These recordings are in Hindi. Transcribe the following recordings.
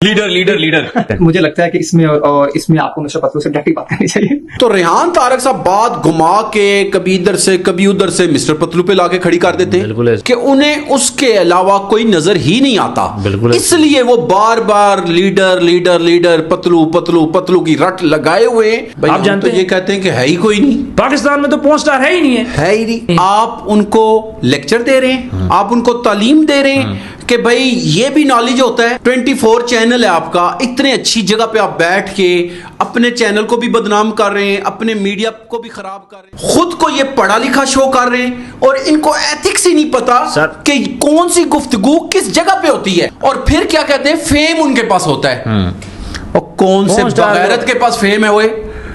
लीडर लीडर लीडर मुझे लगता है कि इसमें और इसमें आपको मिस्टर पतलू से डायरेक्टली बात करनी चाहिए। तो रेहान तारक साहब बात घुमा के कभी इधर से कभी उधर से मिस्टर पतलू पे लाके खड़ी कर देते बिल्कुल हैं ऐसे। कि उन्हें उसके अलावा कोई नजर ही नहीं आता। बिल्कुल ऐसे। इसलिए वो बार बार leader leader leader Patlu Patlu Patlu की रट लगाए हुए हैं। भाई आप हम जानते तो हैं? ये कहते हैं कि है ही कोई नहीं, पाकिस्तान में तो पोर्न स्टार है ही नहीं है ही नहीं। आप उनको लेक्चर दे रहे हैं, आप उनको तालीम दे रहे हैं कि भाई ये भी नॉलेज होता है। 24 चैनल है आपका, इतने अच्छी जगह पे आप बैठ के अपने चैनल को भी बदनाम कर रहे हैं, अपने मीडिया को भी खराब कर रहे हैं, खुद को ये पढ़ा लिखा शो कर रहे हैं और इनको एथिक्स ही नहीं पता सर। कि कौन सी गुफ्तगू किस जगह पे होती है। और फिर क्या कहते हैं, फेम उनके पास होता है। और कौन से कौन स्टार बगैरत के पास फेम है? वो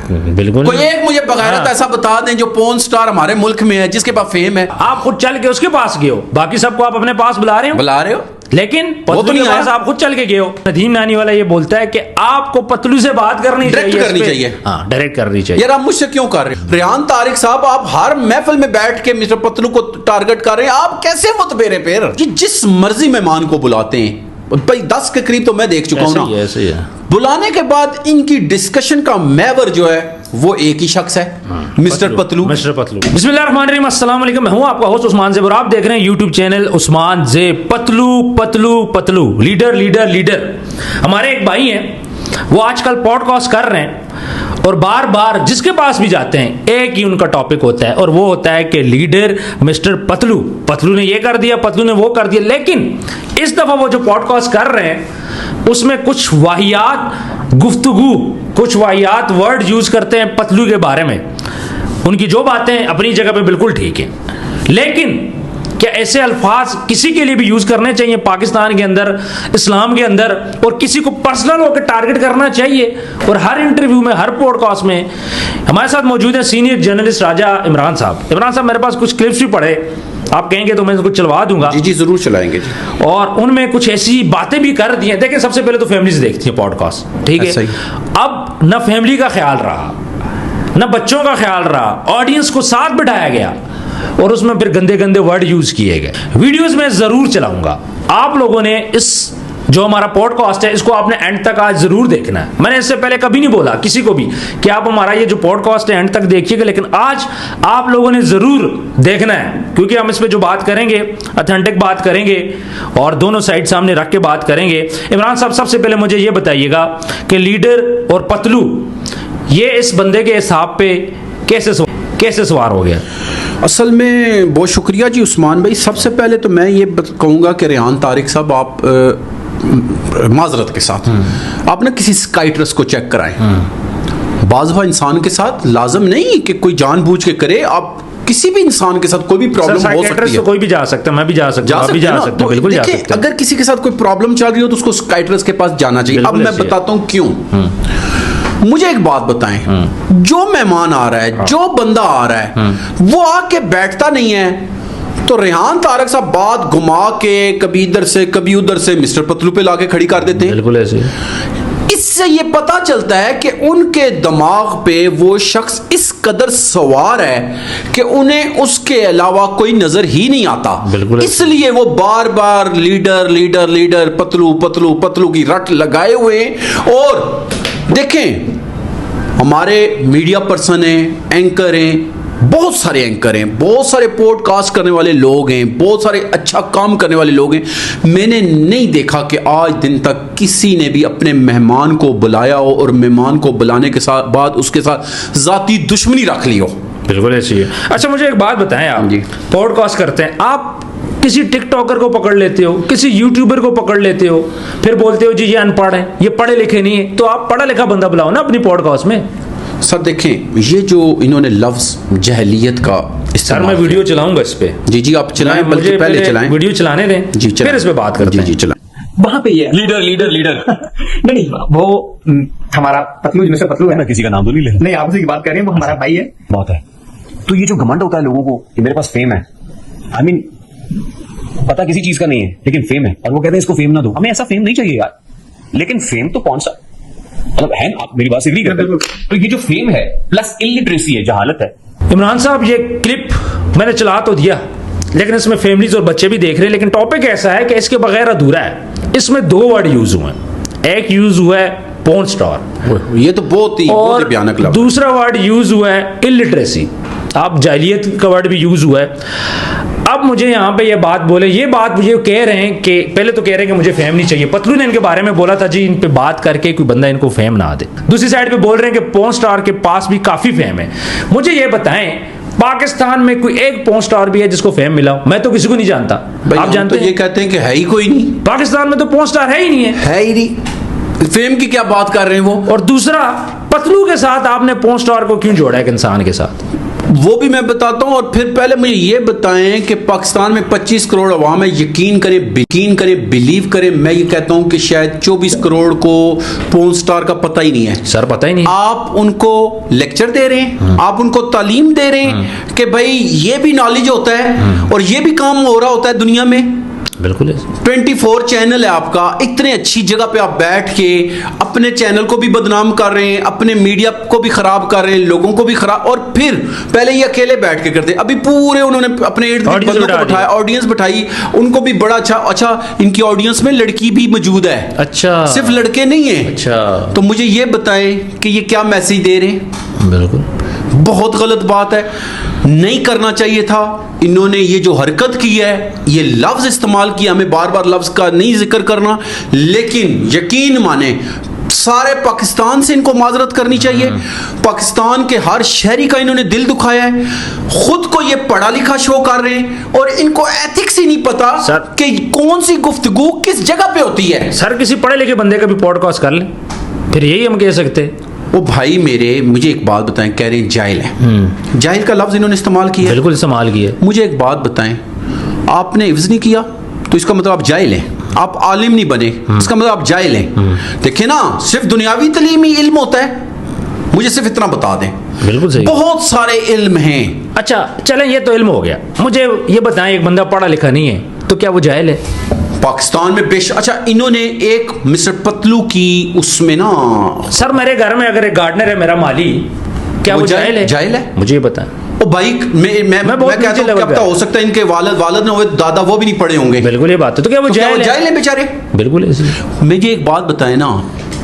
बिल्कुल कोई एक मुझे बगैरत हाँ। ऐसा बता दें जो पोर्न स्टार हमारे मुल्क में है, जिसके पास फेम है। आप खुद चल के उसके पास गए हो, बाकी सबको आप अपने पास बुला रहे हो, बुला रहे हो, लेकिन वो तो पतलू नहीं के पास आया। आप खुद चल के गए हो। नदीम नानी वाला ये बोलता है कि आपको पतलू से बात करनी डायरेक्ट चाहिए, करनी इस पे। चाहिए। हाँ, डायरेक्ट करनी चाहिए। यार आप मुझसे क्यों कर रहे हो? रेहान तारिक साहब आप हर महफिल में बैठ के मिस्टर पतलू को टारगेट कर रहे हैं। आप कैसे मुतबेरे पैर कि जिस मर्जी मेहमान को बुलाते हैं, भाई 10 के करीब तो मैं देख चुका हूं ना, ऐसे ही है। बुलाने के बाद इनकी डिस्कशन का महवर जो है वो एक ही शख्स है, मिस्टर पतलू। मिस्टर पतलू। बिस्मिल्लाहिर्रहमानिर्रहीम, अस्सलाम वालेकुम। मैं हूं आपका होस्ट उस्मान ज़ेब और आप देख रहे हैं YouTube channel Usman ज़ेब। Patlu Patlu Patlu, leader leader leader. हमारे एक भाई हैं, वो आजकल पॉडकास्ट कर रहे हैं और बार बार जिसके पास भी जाते हैं एक ही उनका टॉपिक होता है और वो होता है कि लीडर मिस्टर पतलू, पतलू ने ये कर दिया, पतलू ने वो कर दिया। लेकिन इस दफा वो जो पॉडकास्ट कर रहे हैं उसमें कुछ वाहियात गुफ्तगू, कुछ वाहियात वर्ड यूज करते हैं पतलू के बारे में। उनकी जो बातें अपनी जगह पे बिल्कुल ठीक है, लेकिन क्या ऐसे अल्फाज किसी के लिए भी यूज करने चाहिए पाकिस्तान के अंदर, इस्लाम के अंदर, और किसी को पर्सनल होकर टारगेट करना चाहिए? और हर इंटरव्यू में, हर पॉडकास्ट में हमारे साथ मौजूद है सीनियर जर्नलिस्ट राजा इमरान साहब। इमरान साहब, मेरे पास कुछ क्लिप्स भी पड़े, आप कहेंगे तो मैं इसको चलवा दूंगा। जी जी जरूर चलाएंगे जी। और उनमें कुछ ऐसी बातें भी कर दी हैं। देखिए, सबसे पहले तो फैमिली से देखती है पॉडकास्ट, ठीक ऐसा है। ही। अब न फैमिली का ख्याल रहा, न बच्चों का ख्याल रहा, ऑडियंस को साथ बिठाया गया और उसमें फिर गंदे गंदे वर्ड यूज किए गए। वीडियोस में जरूर चलाऊंगा, आप लोगों ने इस जो हमारा पॉडकास्ट है इसको आपने एंड तक आज जरूर देखना है। मैंने इससे पहले कभी नहीं बोला किसी को भी कि आप हमारा ये जो पॉडकास्ट है एंड तक देखिएगा, लेकिन आज आप लोगों ने जरूर देखना है, क्योंकि हम इस पे जो बात करेंगे ऑथेंटिक बात करेंगे और दोनों साइड सामने रख के बात करेंगे। इमरान साहब, सबसे पहले मुझे ये बताइएगा कि लीडर और पतलू ये इस बंदे के हिसाब पे कैसे सवार हो गया? असल में बहुत शुक्रिया जी उस्मान भाई। सबसे पहले तो मैं ये कहूँगा कि रेहान तारिक साहब आप माजरत के साथ आप ना किसी साइकियाट्रिस्ट को चेक कराएं। बाज़ इंसान के साथ लाजम नहीं कि कोई जानबूझ के करे, आप किसी भी इंसान के साथ कोई भी प्रॉब्लम हो सकती है। तो कोई भी जा सकता है, मैं भी जा सकता हूं, आप भी जा सकते हैं, बिल्कुल जा देखिए, सकते हैं। अगर किसी के साथ कोई प्रॉब्लम चल रही हो तो उसको साइकियाट्रिस्ट के पास जाना चाहिए। अब बिल्कुल मैं ऐसे ही है। बताता हूँ क्यों। मुझे एक बात बताएं, जो मेहमान आ रहा है, जो बंदा आ रहा है, वो आके बैठता नहीं है, तो रेहान तारक साहब बात घुमा के कभी इधर से कभी उधर से मिस्टर पतलू पे लाके खड़ी कर देते हैं। बिल्कुल ऐसे। इससे ये पता चलता है कि उनके दिमाग पे वो शख्स इस कदर सवार है कि उन्हें उसके अलावा कोई नजर ही नहीं आता। बिल्कुल। इसलिए वो बार बार leader leader leader Patlu Patlu Patlu की रट लगाए हुए। और देखें, हमारे मीडिया पर्सन हैं, एंकर हैं, बहुत सारे एंकर हैं, बहुत सारे पॉडकास्ट करने वाले लोग हैं, बहुत सारे अच्छा काम करने वाले लोग हैं। मैंने नहीं देखा कि आज दिन तक किसी ने भी अपने मेहमान को बुलाया हो और मेहमान को बुलाने के साथ बाद उसके साथ जाती दुश्मनी रख ली हो। बिल्कुल ऐसी है। अच्छा, मुझे एक बात बताएं, आप जी। पॉडकास्ट करते हैं, आप किसी टिकटॉकर को पकड़ लेते हो, किसी यूट्यूबर को पकड़ लेते हो, फिर बोलते हो जी ये अनपढ़ है, ये पढ़े लिखे नहीं है, तो आप पढ़ा लिखा बंदा बुलाओ ना अपनी पॉडकास्ट में। सर देखें, ये जो इन्होंने लफ्ज जहलियत का सर, इस्तेमाल मैं वीडियो चलाऊंगा इस पे। जी जी आप चलाएं, बल्कि मुझे पहले चलाएं। वीडियो चलाने दें, जी चलाएं। फिर इस पे बात करते जी हैं। जी चलाएं। वहां पे ये है। Leader leader leader. नहीं, वो हमारा पतलू, मिस्टर पतलू है ना, मैं किसी का नाम तो नहीं ले रहा। नहीं, आप उसी की बात कर रहे हैं, वो हमारा भाई है। बात है तो ये जो घमंड होता है लोगों को कि मेरे पास फेम है, आई मीन पता किसी चीज का नहीं है लेकिन फेम है, और वो कहते हैं इसको फेम ना दो। हमें ऐसा फेम नहीं चाहिए यार, लेकिन फेम तो कौन सा, मतलब है ना, आप मेरी बात से एग्री करते हैं? तो ये जो फेम है प्लस इलिटरेसी है, जहालत है। इमरान साहब, ये क्लिप मैंने चला तो दिया, लेकिन इसमें फैमिलीज और बच्चे भी देख रहे हैं, लेकिन टॉपिक ऐसा है कि इसके बगैर अधूरा है। इसमें 2 वर्ड यूज हुए हैं। एक यूज हुआ है पोर्न स्टार, ये तो बहुत ही और भयानक लफ्ज। दूसरा वर्ड यूज हुआ है इलिटरेसी, आप जाहिलियत का वर्ड भी यूज हुआ है। अब मुझे यहाँ पे ये बात बोले, ये बात मुझे कह रहे हैं कि पहले तो कह रहे हैं कि मुझे फेम नहीं चाहिए। पतलू ने इनके बारे में बोला था जी इन पे बात करके कोई बंदा इनको फेम ना दे। दूसरी साइड पे बोल रहे हैं कि पोर्न स्टार के पास भी काफी फेम है। मुझे ये बताएं पाकिस्तान में कोई एक पोर्न स्टार भी है जिसको फेम मिला हो? मैं तो किसी को नहीं जानता। आप जानते तो ये कहते हैं कि है ही कोई नहीं, पाकिस्तान में तो पोर्न स्टार है ही नहीं है ही नहीं, फेम की क्या बात कर रहे हैं वो। और दूसरा, पतलू के साथ आपने पोर्न स्टार को क्यों जोड़ा एक इंसान के साथ? वो भी मैं बताता हूं। और फिर पहले मुझे ये बताएं कि पाकिस्तान में 25 करोड़ अवाम है, यकीन करें बिलीव करें, मैं ये कहता हूं कि शायद 24 करोड़ को पोर्न स्टार का पता ही नहीं है। सर पता ही नहीं। आप उनको लेक्चर दे रहे हैं, आप उनको तालीम दे रहे हैं कि भाई ये भी नॉलेज होता है और ये भी काम हो रहा होता है दुनिया में। बिल्कुल 24 चैनल है आपका, इतने अच्छी जगह पे आप बैठ के अपने चैनल को भी बदनाम कर रहे हैं, अपने मीडिया को भी खराब कर रहे हैं, लोगों को भी खराब। और फिर पहले ये अकेले बैठ के करते, अभी पूरे उन्होंने अपने इर्द गिर्द बंदों को बिठाया, ऑडियंस बिठाई, उनको भी बड़ा अच्छा इनकी ऑडियंस में लड़की भी मौजूद है। अच्छा, सिर्फ लड़के नहीं है। अच्छा, तो मुझे ये बताएं कि ये क्या मैसेज दे रहे हैं? बिल्कुल बहुत गलत बात है, नहीं करना चाहिए था। इन्होंने ये जो हरकत की है, ये लफ्ज इस्तेमाल किया, हमें बार बार लफ्ज का नहीं जिक्र करना, लेकिन यकीन माने सारे पाकिस्तान से इनको माजरत करनी चाहिए। पाकिस्तान के हर शहरी का इन्होंने दिल दुखाया है, खुद को ये पढ़ा लिखा शो कर रहे हैं और इनको एथिक्स ही नहीं पता कि कौन सी गुफ्तगू किस जगह पे होती है। सर किसी पढ़े लिखे बंदे का भी पॉडकास्ट कर ले, फिर यही हम कह सकते हैं। वो भाई मेरे, मुझे एक बात बताएं, कह रहे हैं जाहिल है, जाहिल का लफ्ज इन्होंने इस्तेमाल किया। बिल्कुल इस्तेमाल किया। मुझे एक बात बताएं, आपने हिफ्ज नहीं किया तो इसका मतलब आप जाहिल हैं, आप आलिम नहीं बने, इसका मतलब आप जाहिल हैं। देखिए ना, सिर्फ दुनियावी तालीम ही इल्म होता है, मुझे सिर्फ इतना बता दें। बिल्कुल सही। बहुत सारे इल्म हैं। अच्छा चलें, ये तो इल्म हो गया। मुझे ये बताएं, एक बंदा पढ़ा लिखा नहीं है तो क्या वो जाहिल है? पाकिस्तान में अच्छा, इन्होंने एक मिस्टर पतलू की उसमें ना, सर मेरे घर में अगर एक गार्डनर है मेरा माली, क्या वो जाहिल है? जाहिल है, मुझे ये बताएं। ओ भाई मैं कहता हूं क्या पता हो सकता है इनके वालिद ना हो, दादा वो भी नहीं पढ़े होंगे। बिल्कुल ये बात है। तो क्या वो जाहिल है बेचारे? बिल्कुल ऐसे। मुझे एक बात बताएं ना,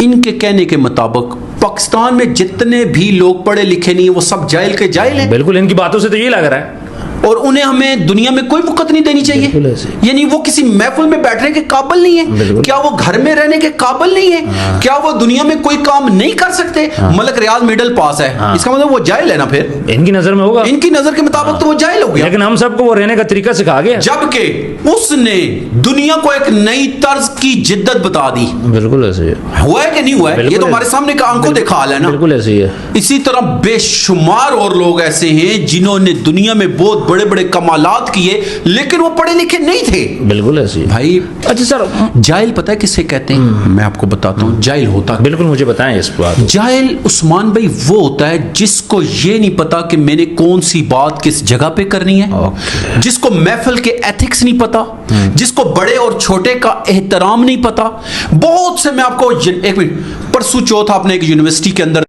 इनके कहने के मुताबिक पाकिस्तान में जितने भी लोग पढ़े लिखे नहीं है वो सब जाहिल के जाहिल हैं। बिल्कुल, इनकी बातों से तो ये लग रहा है। और उन्हें हमें दुनिया में कोई वक़्त नहीं देनी चाहिए, यानी वो किसी महफिल में बैठने के काबिल नहीं है, क्या वो घर में रहने के काबिल नहीं है, क्या वो दुनिया में कोई काम नहीं कर सकते? मलक रियाज मिडिल पास है, इसका मतलब वो जाहिल है ना? फिर इनकी नजर में होगा, इनकी नजर के मुताबिक तो वो जाहिल हो गया। लेकिन हम सबको वो रहने का तरीका सिखा गया, जबकि उसने दुनिया को एक नई तर्ज की जिद्दत बता दी। बिल्कुल ऐसे हुआ है कि नहीं हुआ है? ये तो हमारे सामने का आंखों देखा हाल है ना। बिल्कुल ऐसे ही है। इसी तरह बेशुमार और लोग ऐसे हैं जिन्होंने दुनिया में बहुत बड़े बड़े कमालात किए, लेकिन वो पढ़े लिखे नहीं थे। बिल्कुल ऐसे ही भाई। अच्छा सर, जाहिल पता है किससे कहते हैं? मैं आपको बताता हूँ जाहिल होता। बिल्कुल मुझे बताएं इस बात। जाहिल उस्मान भाई वो होता है जिसको ये नहीं पता कि मैंने कौन सी बात किस जगह पे करनी है, जिसको महफिल के एथिक्स नहीं पता, जिसको बड़े और छोटे का एहतराम नहीं पता। बहुत से, मैं आपको एक मिनट, परसों चौथ आपने एक यूनिवर्सिटी के अंदर